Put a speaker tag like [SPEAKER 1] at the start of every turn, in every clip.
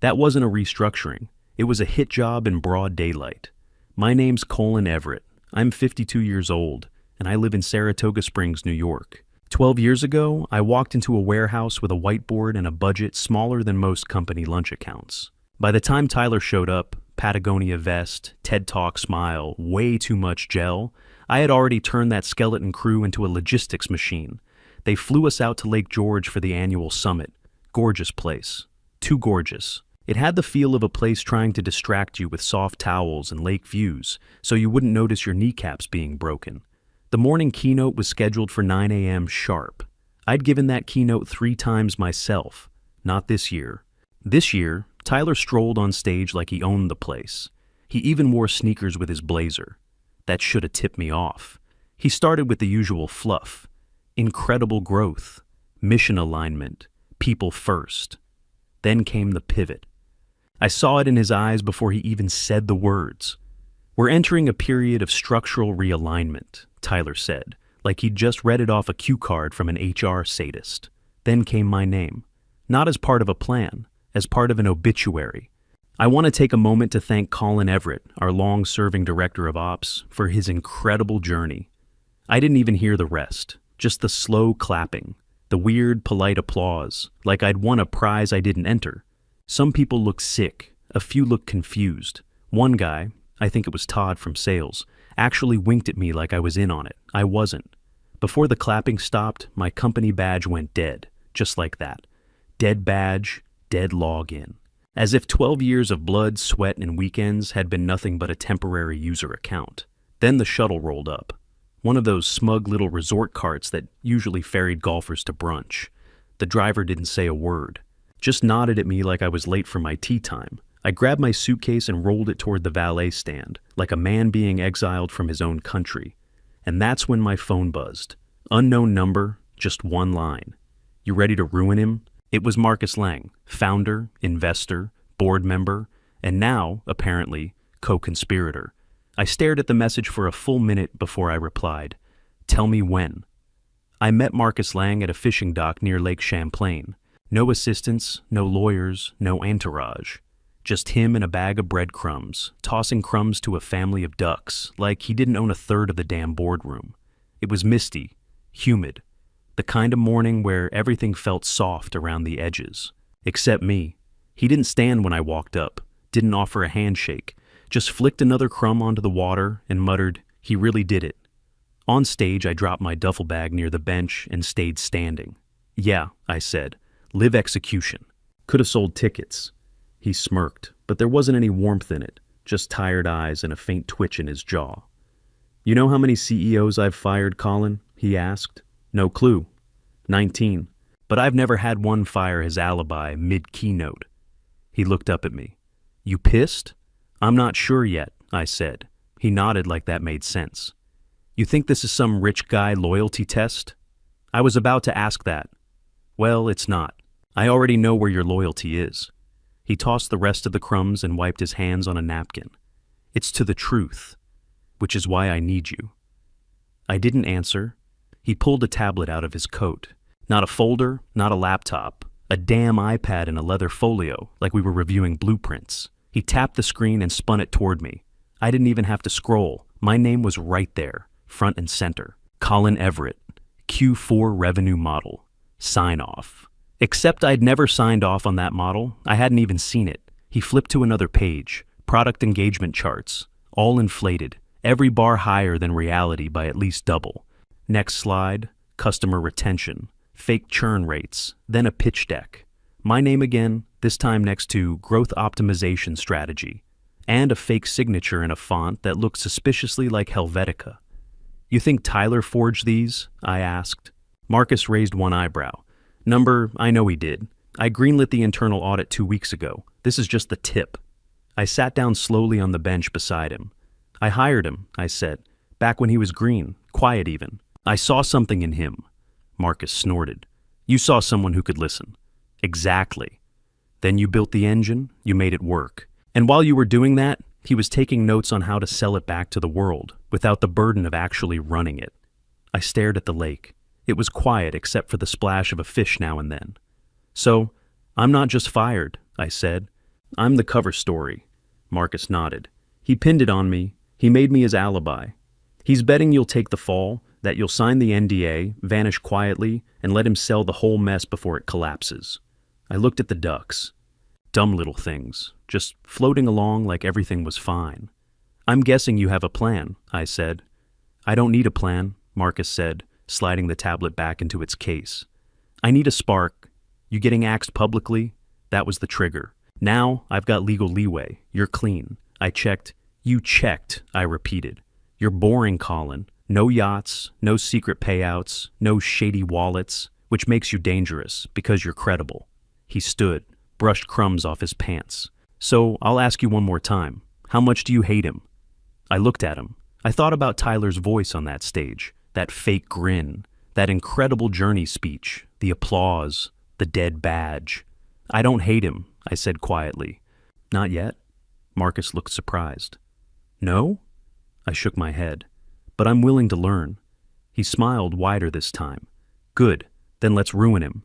[SPEAKER 1] That wasn't a restructuring. It was a hit job in broad daylight. My name's Colin Everett. I'm 52 years old, and I live in Saratoga Springs, New York. 12 years ago, I walked into a warehouse with a whiteboard and a budget smaller than most company lunch accounts. By the time Tyler showed up, Patagonia vest, TED Talk smile, way too much gel, I had already turned that skeleton crew into a logistics machine. They flew us out to Lake George for the annual summit. Gorgeous place. Too gorgeous. It had the feel of a place trying to distract you with soft towels and lake views, so you wouldn't notice your kneecaps being broken. The morning keynote was scheduled for 9 a.m. sharp. I'd given that keynote 3 times myself. Not this year. This year, Tyler strolled on stage like he owned the place. He even wore sneakers with his blazer. That should have tipped me off. He started with the usual fluff. Incredible growth. Mission alignment. People first. Then came the pivot. I saw it in his eyes before he even said the words. "We're entering a period of structural realignment," Tyler said, like he'd just read it off a cue card from an HR sadist. Then came my name. Not as part of a plan, as part of an obituary. I want to take a moment to thank Colin Everett, our long-serving director of ops, for his incredible journey. I didn't even hear the rest, just the slow clapping, the weird, polite applause, like I'd won a prize I didn't enter. Some people looked sick, a few looked confused. One guy, I think it was Todd from sales, actually winked at me like I was in on it. I wasn't. Before the clapping stopped, my company badge went dead, just like that. Dead badge, dead login. As if 12 years of blood, sweat, and weekends had been nothing but a temporary user account. Then the shuttle rolled up. One of those smug little resort carts that usually ferried golfers to brunch. The driver didn't say a word, just nodded at me like I was late for my tea time. I grabbed my suitcase and rolled it toward the valet stand, like a man being exiled from his own country. And that's when my phone buzzed. Unknown number, just one line. "You ready to ruin him?" It was Marcus Lang, founder, investor, board member, and now, apparently, co-conspirator. I stared at the message for a full minute before I replied, "Tell me when." I met Marcus Lang at a fishing dock near Lake Champlain. No assistants, no lawyers, no entourage. Just him and a bag of breadcrumbs, tossing crumbs to a family of ducks, like he didn't own a third of the damn boardroom. It was misty, humid, the kind of morning where everything felt soft around the edges. Except me. He didn't stand when I walked up, didn't offer a handshake, just flicked another crumb onto the water and muttered, "He really did it." On stage, I dropped my duffel bag near the bench and stayed standing. "Yeah," I said, "live execution. Could have sold tickets." He smirked, but there wasn't any warmth in it, just tired eyes and a faint twitch in his jaw. "You know how many CEOs I've fired, Colin?" he asked. "No clue." 19. But I've never had one fire his alibi mid-keynote. He looked up at me. "You pissed?" "I'm not sure yet," I said. He nodded like that made sense. "You think this is some rich guy loyalty test?" I was about to ask that. "Well, it's not. I already know where your loyalty is." He tossed the rest of the crumbs and wiped his hands on a napkin. "It's to the truth, which is why I need you." I didn't answer. He pulled a tablet out of his coat. Not a folder, not a laptop. A damn iPad in a leather folio, like we were reviewing blueprints. He tapped the screen and spun it toward me. I didn't even have to scroll. My name was right there, front and center. Colin Everett, Q4 revenue model. Sign off. Except I'd never signed off on that model. I hadn't even seen it. He flipped to another page. Product engagement charts. All inflated. Every bar higher than reality by at least double. Next slide. Customer retention. Fake churn rates. Then a pitch deck. My name again, this time next to growth optimization strategy. And a fake signature in a font that looked suspiciously like Helvetica. "You think Tyler forged these?" I asked. Marcus raised one eyebrow. "Number, I know he did. I greenlit the internal audit 2 weeks ago. This is just the tip." I sat down slowly on the bench beside him. "I hired him," I said, "back when he was green, quiet even. I saw something in him." Marcus snorted. "You saw someone who could listen." "Exactly. Then you built the engine, you made it work. And while you were doing that, he was taking notes on how to sell it back to the world, without the burden of actually running it." I stared at the lake. It was quiet except for the splash of a fish now and then. "So, I'm not just fired," I said. I'm the cover story. Marcus nodded. He pinned it on me. He made me his alibi. He's betting you'll take the fall, that you'll sign the NDA, vanish quietly, and let him sell the whole mess before it collapses. I looked at the ducks. Dumb little things, just floating along like everything was fine. I'm guessing you have a plan, I said. I don't need a plan, Marcus said, sliding the tablet back into its case. I need a spark. You getting axed publicly? That was the trigger. Now I've got legal leeway. You're clean. I checked. You checked, I repeated. You're boring, Colin. No yachts, no secret payouts, no shady wallets, which makes you dangerous because you're credible. He stood, brushed crumbs off his pants. So I'll ask you one more time. How much do you hate him? I looked at him. I thought about Tyler's voice on that stage, that fake grin, that incredible journey speech, the applause, the dead badge. I don't hate him, I said quietly. Not yet? Marcus looked surprised. No? I shook my head. But I'm willing to learn. He smiled wider this time. Good, then let's ruin him.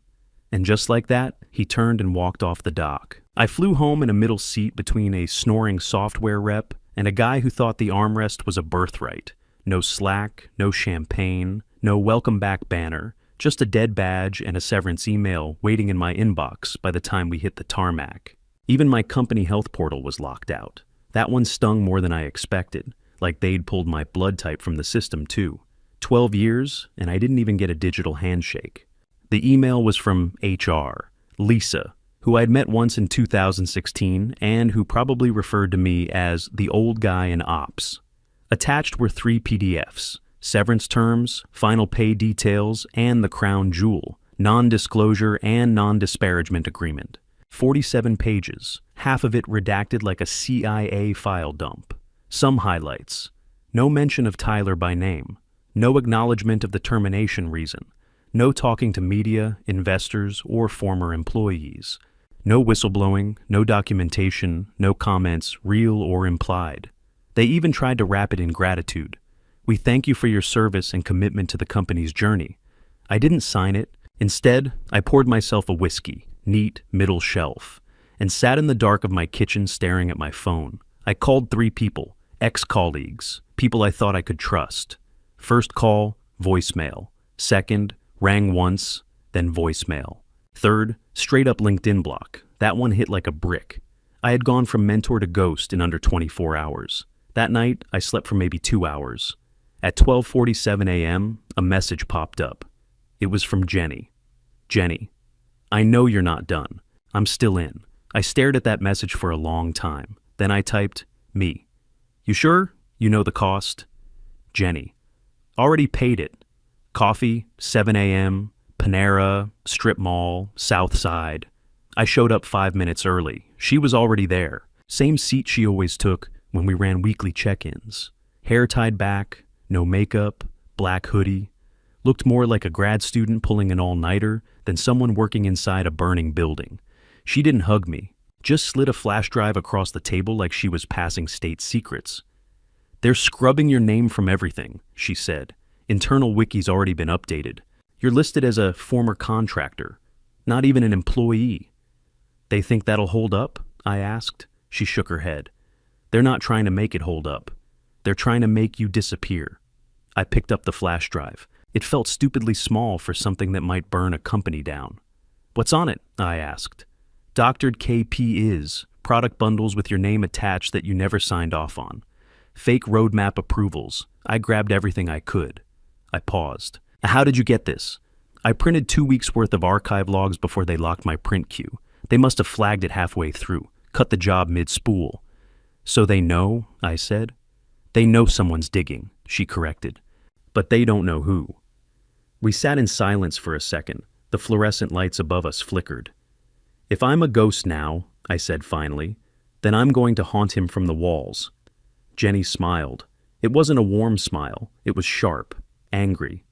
[SPEAKER 1] And just like that, he turned and walked off the dock. I flew home in a middle seat between a snoring software rep and a guy who thought the armrest was a birthright. No Slack, no champagne, no welcome back banner, just a dead badge and a severance email waiting in my inbox by the time we hit the tarmac. Even my company health portal was locked out. That one stung more than I expected, like they'd pulled my blood type from the system too. 12 years, and I didn't even get a digital handshake. The email was from HR, Lisa, who I'd met once in 2016 and who probably referred to me as the old guy in ops. Attached were 3 PDFs, severance terms, final pay details, and the crown jewel, non-disclosure and non-disparagement agreement. 47 pages, half of it redacted like a CIA file dump. Some highlights. No mention of Tyler by name. No acknowledgement of the termination reason. No talking to media, investors, or former employees. No whistleblowing, no documentation, no comments, real or implied. They even tried to wrap it in gratitude. We thank you for your service and commitment to the company's journey. I didn't sign it. Instead, I poured myself a whiskey, neat, middle shelf, and sat in the dark of my kitchen staring at my phone. I called 3 people, ex-colleagues, people I thought I could trust. First call, voicemail. Second, rang once, then voicemail. Third, straight up LinkedIn block. That one hit like a brick. I had gone from mentor to ghost in under 24 hours. That night, I slept for maybe 2 hours. At 12:47 a.m., a message popped up. It was from Jenny. Jenny, I know you're not done. I'm still in. I stared at that message for a long time. Then I typed, me. You sure? You know the cost? Jenny, already paid it. Coffee, 7 a.m., Panera, Strip Mall, South Side. I showed up 5 minutes early. She was already there. Same seat she always took when we ran weekly check-ins. Hair tied back, no makeup, black hoodie. Looked more like a grad student pulling an all-nighter than someone working inside a burning building. She didn't hug me, just slid a flash drive across the table like she was passing state secrets. They're scrubbing your name from everything, she said. Internal wiki's already been updated. You're listed as a former contractor, not even an employee. They think that'll hold up? I asked. She shook her head. They're not trying to make it hold up. They're trying to make you disappear. I picked up the flash drive. It felt stupidly small for something that might burn a company down. What's on it? I asked. Doctored KP is, product bundles with your name attached that you never signed off on. Fake roadmap approvals. I grabbed everything I could. I paused. How did you get this? I printed 2 weeks worth of archive logs before they locked my print queue. They must have flagged it halfway through, cut the job mid-spool. So they know, I said. They know someone's digging, she corrected. But they don't know who. We sat in silence for a second. The fluorescent lights above us flickered. If I'm a ghost now, I said finally, then I'm going to haunt him from the walls. Jenny smiled. It wasn't a warm smile. It was sharp, angry,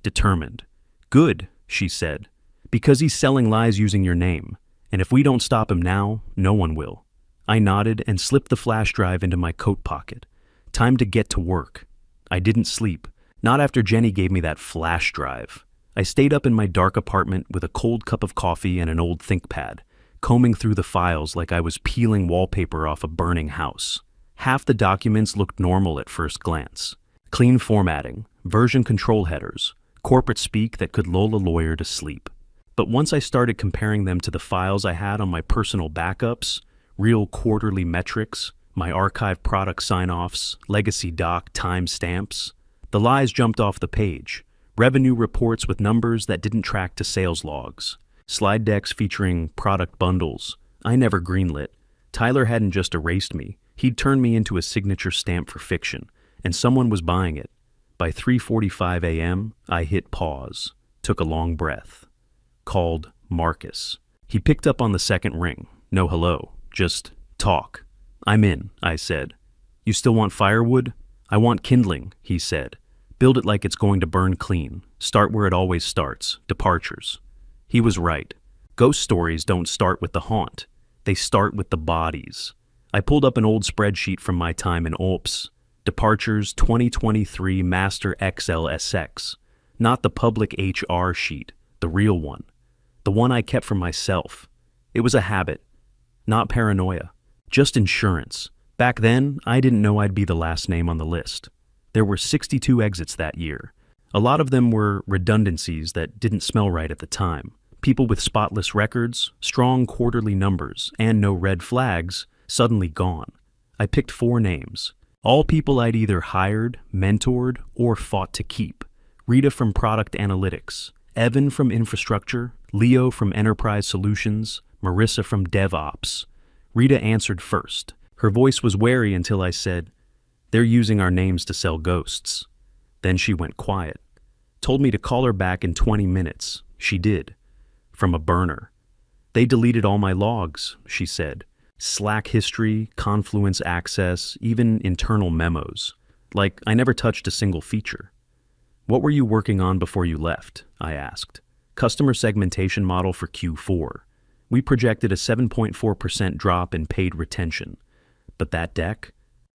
[SPEAKER 1] determined. Good, she said, because he's selling lies using your name. And if we don't stop him now, no one will. I nodded and slipped the flash drive into my coat pocket. Time to get to work. I didn't sleep. Not after Jenny gave me that flash drive. I stayed up in my dark apartment with a cold cup of coffee and an old ThinkPad, combing through the files like I was peeling wallpaper off a burning house. Half the documents looked normal at first glance. Clean formatting, version control headers, corporate speak that could lull a lawyer to sleep. But once I started comparing them to the files I had on my personal backups, real quarterly metrics, my archive product sign-offs, legacy doc timestamps, the lies jumped off the page. Revenue reports with numbers that didn't track to sales logs. Slide decks featuring product bundles. I never greenlit. Tyler hadn't just erased me. He'd turned me into a signature stamp for fiction, and someone was buying it. By 3:45 a.m., I hit pause, took a long breath. Called Marcus. He picked up on the second ring. No hello, just talk. I'm in, I said. You still want firewood? I want kindling, he said. Build it like it's going to burn clean. Start where it always starts, departures. He was right. Ghost stories don't start with the haunt. They start with the bodies. I pulled up an old spreadsheet from my time in Alps. Departures 2023 Master XLSX. Not the public HR sheet, the real one. The one I kept for myself. It was a habit, not paranoia, just insurance. Back then, I didn't know I'd be the last name on the list. There were 62 exits that year. A lot of them were redundancies that didn't smell right at the time. People with spotless records, strong quarterly numbers, and no red flags, suddenly gone. I picked 4 names. All people I'd either hired, mentored, or fought to keep. Rita from Product Analytics, Evan from Infrastructure, Leo from Enterprise Solutions, Marissa from DevOps. Rita answered first. Her voice was wary until I said, "They're using our names to sell ghosts." Then she went quiet. Told me to call her back in 20 minutes. She did. From a burner. They deleted all my logs, she said. Slack history, Confluence access, even internal memos. Like I never touched a single feature. What were you working on before you left? I asked. Customer segmentation model for Q4. We projected a 7.4% drop in paid retention. But that deck?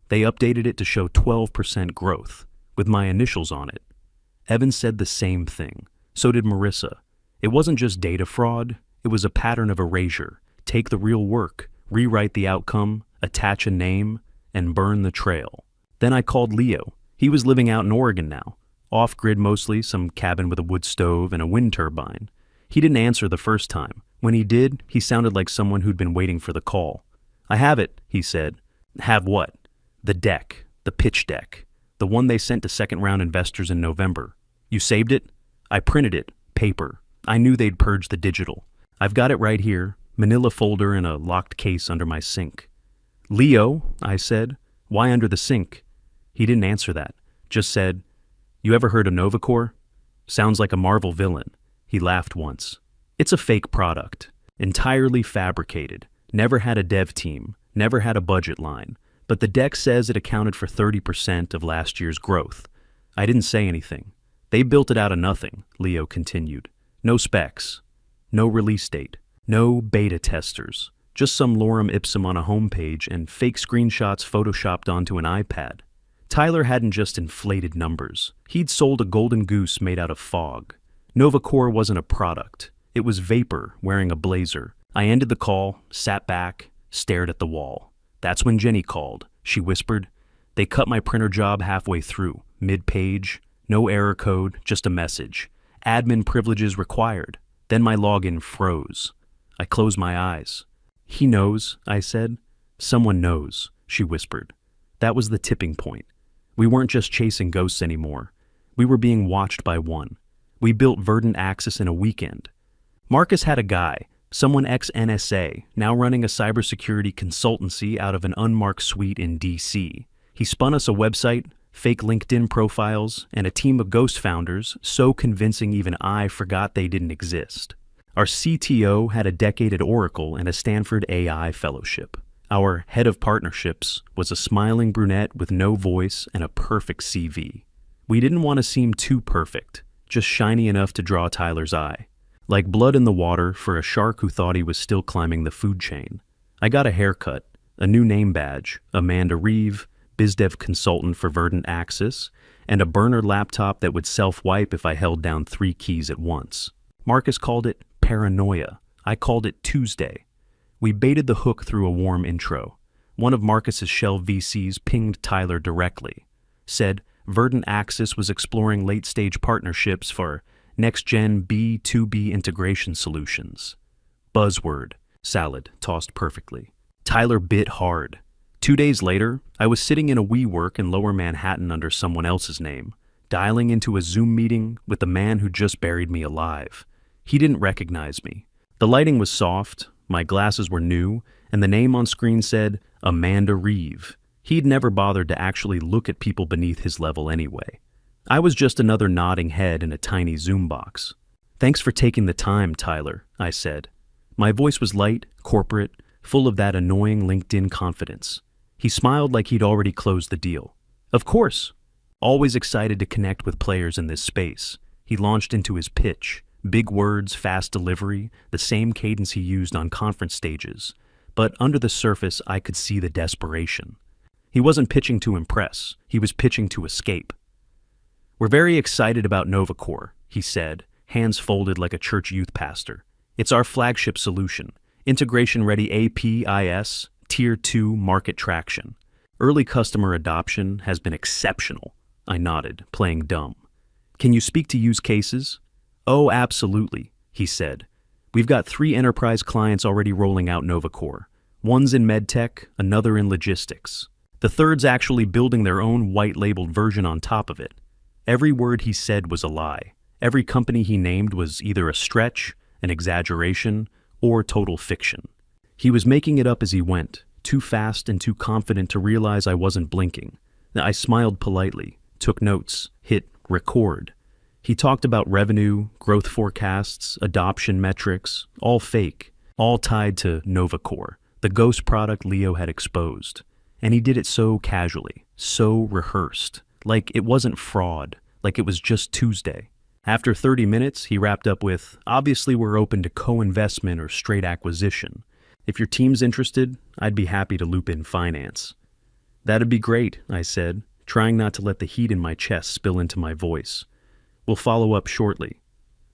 [SPEAKER 1] They updated it to show 12% growth, with my initials on it. Evan said the same thing. So did Marissa. It wasn't just data fraud, it was a pattern of erasure. Take the real work, rewrite the outcome, attach a name, and burn the trail. Then I called Leo. He was living out in Oregon now. Off-grid mostly, some cabin with a wood stove and a wind turbine. He didn't answer the first time. When he did, he sounded like someone who'd been waiting for the call. I have it, he said. Have what? The deck, the pitch deck, the one they sent to second-round investors in November. You saved it? I printed it, paper. I knew they'd purge the digital. I've got it right here, manila folder in a locked case under my sink. Leo, I said, why under the sink? He didn't answer that, just said, you ever heard of Novacore? Sounds like a Marvel villain. He laughed once. It's a fake product, entirely fabricated, never had a dev team, never had a budget line, but the deck says it accounted for 30% of last year's growth. I didn't say anything. They built it out of nothing, Leo continued. No specs, no release date, no beta testers, just some lorem ipsum on a homepage and fake screenshots photoshopped onto an iPad. Tyler hadn't just inflated numbers. He'd sold a golden goose made out of fog. Novacore wasn't a product. It was vapor wearing a blazer. I ended the call, sat back, stared at the wall. That's when Jenny called. She whispered, they cut my printer job halfway through, mid-page, no error code, just a message. Admin privileges required. Then my login froze. I closed my eyes. He knows, I said. Someone knows, she whispered. That was the tipping point. We weren't just chasing ghosts anymore. We were being watched by one. We built Verdant Axis in a weekend. Marcus had a guy, someone ex-NSA, now running a cybersecurity consultancy out of an unmarked suite in DC. He spun us a website, fake LinkedIn profiles, and a team of ghost founders so convincing even I forgot they didn't exist. Our CTO had a decade at Oracle and a Stanford AI fellowship. Our head of partnerships was a smiling brunette with no voice and a perfect CV. We didn't want to seem too perfect, just shiny enough to draw Tyler's eye. Like blood in the water for a shark who thought he was still climbing the food chain. I got a haircut, a new name badge, Amanda Reeve, BizDev consultant for Verdant Axis, and a burner laptop that would self-wipe if I held down 3 keys at once. Marcus called it paranoia. I called it Tuesday. We baited the hook through a warm intro. One of Marcus's Shell VCs pinged Tyler directly. Said Verdant Axis was exploring late-stage partnerships for next-gen B2B integration solutions. Buzzword. Salad, tossed perfectly. Tyler bit hard. 2 days later, I was sitting in a WeWork in Lower Manhattan under someone else's name, dialing into a Zoom meeting with the man who just buried me alive. He didn't recognize me. The lighting was soft, my glasses were new, and the name on screen said Amanda Reeve. He'd never bothered to actually look at people beneath his level anyway. I was just another nodding head in a tiny Zoom box. "Thanks for taking the time, Tyler," I said. My voice was light, corporate, full of that annoying LinkedIn confidence. He smiled like he'd already closed the deal. "Of course." Always excited to connect with players in this space, he launched into his pitch. Big words, fast delivery, the same cadence he used on conference stages. But under the surface, I could see the desperation. He wasn't pitching to impress, he was pitching to escape. "We're very excited about NovaCore," he said, hands folded like a church youth pastor. "It's our flagship solution, integration-ready APIS, Tier 2 market traction. Early customer adoption has been exceptional." I nodded, playing dumb. "Can you speak to use cases?" "Oh, absolutely," he said. "We've got 3 enterprise clients already rolling out NovaCore. One's in medtech, another in logistics. The third's actually building their own white-labeled version on top of it." Every word he said was a lie. Every company he named was either a stretch, an exaggeration, or total fiction. He was making it up as he went, too fast and too confident to realize I wasn't blinking. I smiled politely, took notes, hit record. He talked about revenue, growth forecasts, adoption metrics, all fake, all tied to NovaCore, the ghost product Leo had exposed. And he did it so casually, so rehearsed, like it wasn't fraud, like it was just Tuesday. After 30 minutes, he wrapped up with, "Obviously we're open to co-investment or straight acquisition. If your team's interested, I'd be happy to loop in finance." "That'd be great," I said, trying not to let the heat in my chest spill into my voice. "We'll follow up shortly."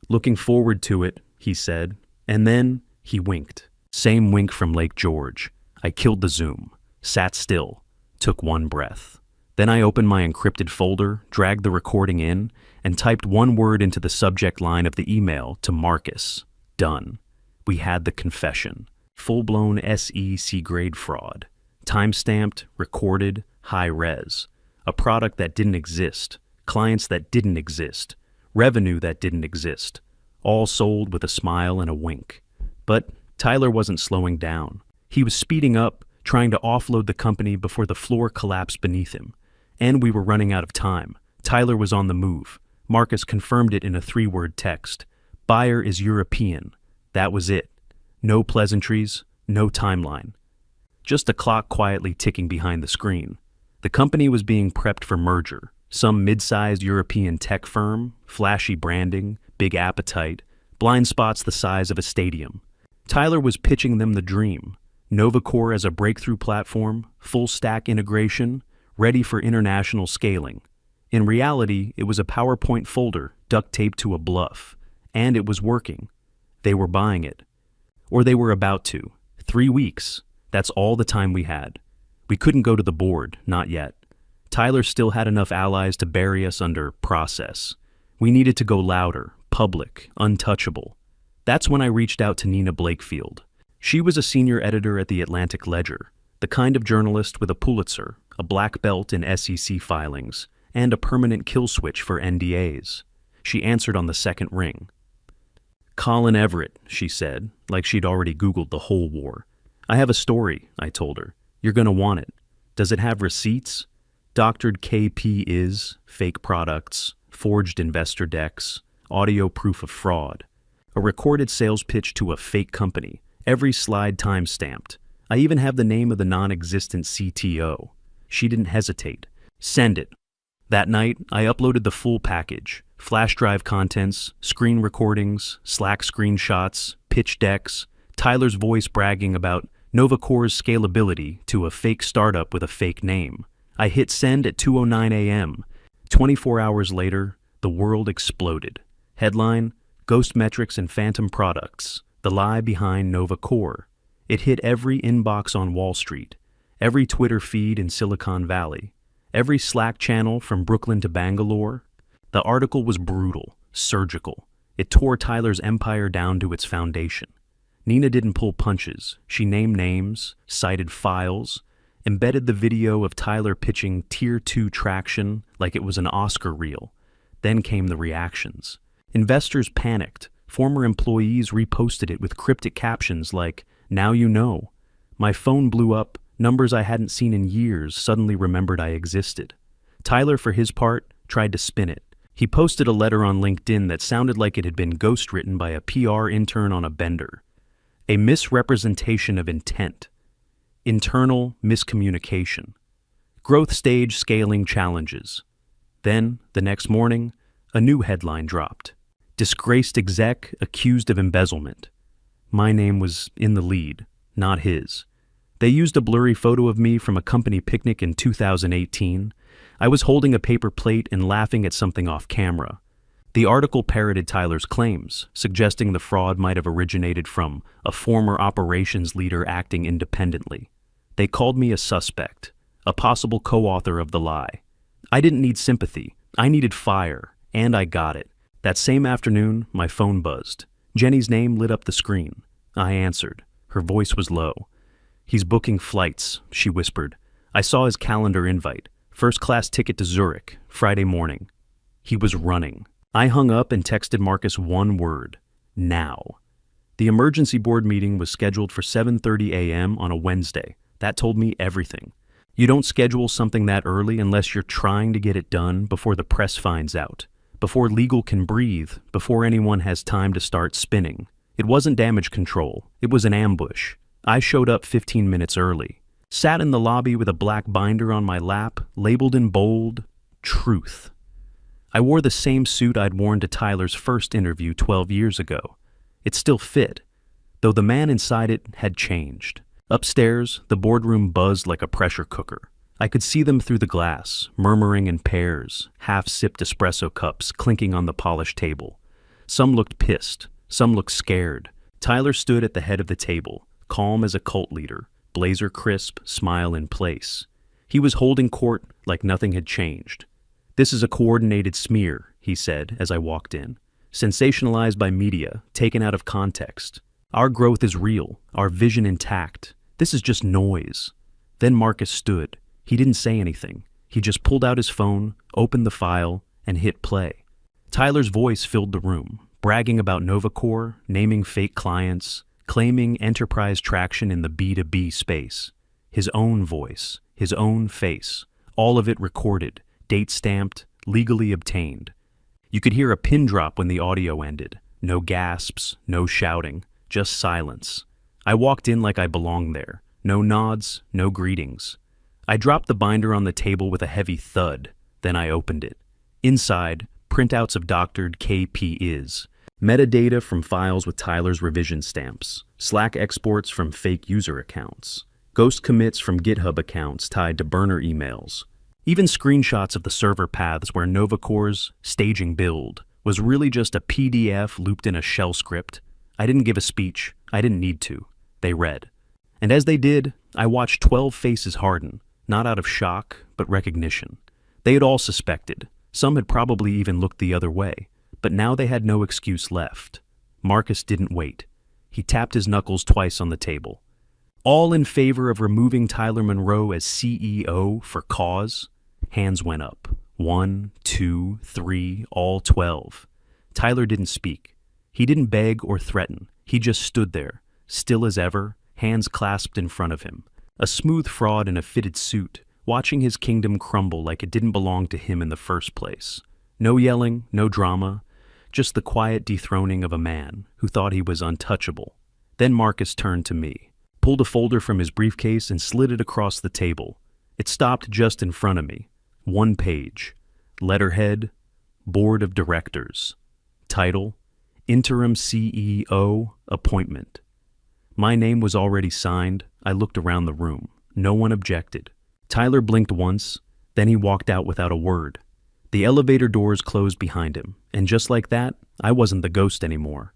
[SPEAKER 1] "Looking forward to it," he said, and then he winked. Same wink from Lake George. I killed the Zoom, sat still, took one breath. Then I opened my encrypted folder, dragged the recording in, and typed one word into the subject line of the email to Marcus. Done. We had the confession. Full-blown SEC-grade fraud. Time-stamped, recorded, high-res. A product that didn't exist. Clients that didn't exist. Revenue that didn't exist. All sold with a smile and a wink. But Tyler wasn't slowing down. He was speeding up, trying to offload the company before the floor collapsed beneath him. And we were running out of time. Tyler was on the move. Marcus confirmed it in a 3-word text. "Buyer is European." That was it. No pleasantries, no timeline. Just a clock quietly ticking behind the screen. The company was being prepped for merger. Some mid-sized European tech firm, flashy branding, big appetite, blind spots the size of a stadium. Tyler was pitching them the dream. NovaCore as a breakthrough platform, full-stack integration, ready for international scaling. In reality, it was a PowerPoint folder duct-taped to a bluff. And it was working. They were buying it. Or they were about to. 3 weeks. That's all the time we had. We couldn't go to the board, not yet. Tyler still had enough allies to bury us under process. We needed to go louder, public, untouchable. That's when I reached out to Nina Blakefield. She was a senior editor at the Atlantic Ledger, the kind of journalist with a Pulitzer, a black belt in SEC filings, and a permanent kill switch for NDAs. She answered on the second ring. "Colin Everett," she said, like she'd already Googled the whole war. "I have a story," I told her. "You're gonna want it. Does it have receipts? Doctored KP is, fake products, forged investor decks, audio proof of fraud. A recorded sales pitch to a fake company, every slide time-stamped. I even have the name of the non-existent CTO." She didn't hesitate. "Send it." That night, I uploaded the full package. Flash drive contents, screen recordings, Slack screenshots, pitch decks, Tyler's voice bragging about NovaCore's scalability to a fake startup with a fake name. I hit send at 2:09 a.m. 24 hours later, the world exploded. Headline, "Ghost Metrics and Phantom Products, the lie behind NovaCore." It hit every inbox on Wall Street, every Twitter feed in Silicon Valley, every Slack channel from Brooklyn to Bangalore. The article was brutal, surgical. It tore Tyler's empire down to its foundation. Nina didn't pull punches. She named names, cited files, embedded the video of Tyler pitching Tier 2 traction like it was an Oscar reel. Then came the reactions. Investors panicked. Former employees reposted it with cryptic captions like, "Now you know." My phone blew up. Numbers I hadn't seen in years suddenly remembered I existed. Tyler, for his part, tried to spin it. He posted a letter on LinkedIn that sounded like it had been ghostwritten by a PR intern on a bender. A misrepresentation of intent. Internal miscommunication. Growth stage scaling challenges. Then, the next morning, a new headline dropped. Disgraced exec accused of embezzlement. My name was in the lead, not his. They used a blurry photo of me from a company picnic in 2018. I was holding a paper plate and laughing at something off camera. The article parroted Tyler's claims, suggesting the fraud might have originated from a former operations leader acting independently. They called me a suspect, a possible co-author of the lie. I didn't need sympathy. I needed fire, and I got it. That same afternoon, my phone buzzed. Jenny's name lit up the screen. I answered. Her voice was low. "He's booking flights," she whispered. I saw his calendar invite. First-class ticket to Zurich, Friday morning. He was running. I hung up and texted Marcus one word. Now. The emergency board meeting was scheduled for 7:30 a.m. on a Wednesday. That told me everything. You don't schedule something that early unless you're trying to get it done before the press finds out, before legal can breathe, before anyone has time to start spinning. It wasn't damage control. It was an ambush. I showed up 15 minutes early. Sat in the lobby with a black binder on my lap, labeled in bold, Truth. I wore the same suit I'd worn to Tyler's first interview 12 years ago. It still fit, though the man inside it had changed. Upstairs, the boardroom buzzed like a pressure cooker. I could see them through the glass, murmuring in pairs, half-sipped espresso cups clinking on the polished table. Some looked pissed, some looked scared. Tyler stood at the head of the table, calm as a cult leader, blazer crisp, smile in place. He was holding court like nothing had changed. "This is a coordinated smear," he said as I walked in. "Sensationalized by media, taken out of context. Our growth is real, our vision intact. This is just noise." Then Marcus stood. He didn't say anything. He just pulled out his phone, opened the file, and hit play. Tyler's voice filled the room, bragging about Novacore, naming fake clients, claiming enterprise traction in the B2B space. His own voice, his own face, all of it recorded, date-stamped, legally obtained. You could hear a pin drop when the audio ended. No gasps, no shouting, just silence. I walked in like I belonged there. No nods, no greetings. I dropped the binder on the table with a heavy thud. Then I opened it. Inside, printouts of doctored KP-IS, metadata from files with Tyler's revision stamps, Slack exports from fake user accounts, ghost commits from GitHub accounts tied to burner emails, even screenshots of the server paths where Novacore's staging build was really just a PDF looped in a shell script. I didn't give a speech. I didn't need to. They read. And as they did, I watched 12 faces harden, not out of shock, but recognition. They had all suspected. Some had probably even looked the other way. But now they had no excuse left. Marcus didn't wait. He tapped his knuckles twice on the table. "All in favor of removing Tyler Monroe as CEO for cause?" Hands went up. 1, 2, 3, all 12. Tyler didn't speak. He didn't beg or threaten. He just stood there, still as ever, hands clasped in front of him. A smooth fraud in a fitted suit, watching his kingdom crumble like it didn't belong to him in the first place. No yelling, no drama, just the quiet dethroning of a man who thought he was untouchable. Then Marcus turned to me, pulled a folder from his briefcase and slid it across the table. It stopped just in front of me. 1 page. Letterhead, Board of Directors. Title, Interim CEO Appointment. My name was already signed. I looked around the room. No one objected. Tyler blinked once, then he walked out without a word. The elevator doors closed behind him, and just like that, I wasn't the ghost anymore.